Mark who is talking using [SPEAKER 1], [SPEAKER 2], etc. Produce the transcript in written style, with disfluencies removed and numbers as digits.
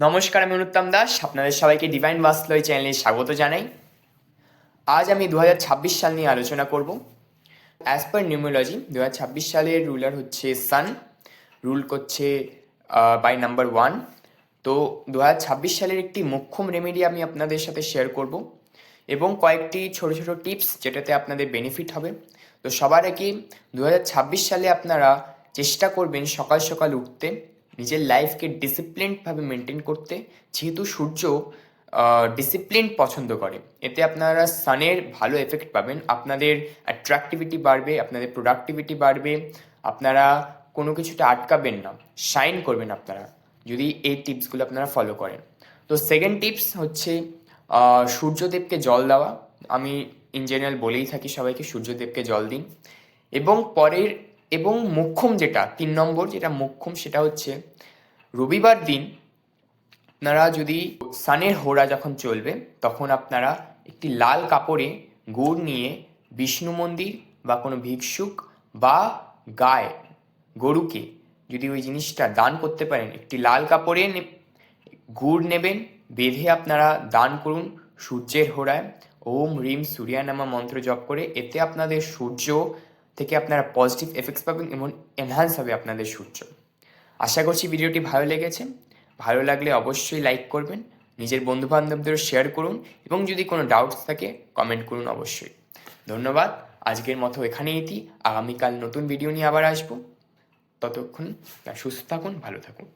[SPEAKER 1] নমস্কার, আমি অনুত্তম দাস। আপনাদের সবাইকে ডিভাইন বাস্তলয় চ্যানেলে স্বাগত জানাই। আজ আমি 2026 সাল নিয়ে আলোচনা করব। অ্যাজ পার নিউমেরোলজি 2026 সালের রুলার হচ্ছে সান, রুল করছে বাই নাম্বার 1। তো 2026 সালের একটি মোক্ষম রেমেডি আমি আপনাদের সাথে শেয়ার করব এবং কয়েকটি ছোট ছোট টিপস যেটাতে আপনাদের বেনিফিট হবে। তো সবার আগে 2026 সালে আপনারা চেষ্টা করবেন সকাল সকাল উঠতে, নিজের লাইফকে ডিসিপ্লিনডভাবে মেনটেন করতে, যেহেতু সূর্য ডিসিপ্লিন পছন্দ করে। এতে আপনারা সানের ভালো এফেক্ট পাবেন, আপনাদের অ্যাট্রাকটিভিটি বাড়বে, আপনাদের প্রোডাক্টিভিটি বাড়বে, আপনারা কোনো কিছুতে আটকাবেন না, শাইন করবেন আপনারা যদি এই টিপসগুলো আপনারা ফলো করেন। তো সেকেন্ড টিপস হচ্ছে সূর্যদেবকে জল দেওয়া। আমি ইন জেনারেল বলেই থাকি সবাইকে সূর্যদেবকে জল দিন। এবং মোক্ষম যেটা 3 নম্বর, যেটা মোক্ষম সেটা হচ্ছে রবিবার দিন আপনারা যদি সানের হোরা যখন চলবে তখন আপনারা একটি লাল কাপড়ে গুড় নিয়ে বিষ্ণু মন্দির বা কোনো ভিক্ষুক বা গায় গরুকে যদি ওই জিনিসটা দান করতে পারেন, একটি লাল কাপড়ে গুড় নেবেন, বেঁধে আপনারা দান করুন সূর্যের হোরায়। ওম হ্রিম সূর্যানামা মন্ত্র জপ করে। এতে আপনাদের সূর্য থেকে আপনারা পজিটিভ এফেক্টস পাবেন এবং এনহান্স হবে আপনাদের সূর্য। আশা করছি ভিডিওটি ভালো লেগেছে। ভালো লাগলে অবশ্যই লাইক করবেন, নিজের বন্ধুবান্ধবদেরও শেয়ার করুন এবং যদি কোনো ডাউটস থাকে কমেন্ট করুন অবশ্যই। ধন্যবাদ। আজকের মতো এখানেই আগামীকাল নতুন ভিডিও নিয়ে আবার আসবো। ততক্ষণ সুস্থ থাকুন, ভালো থাকুন।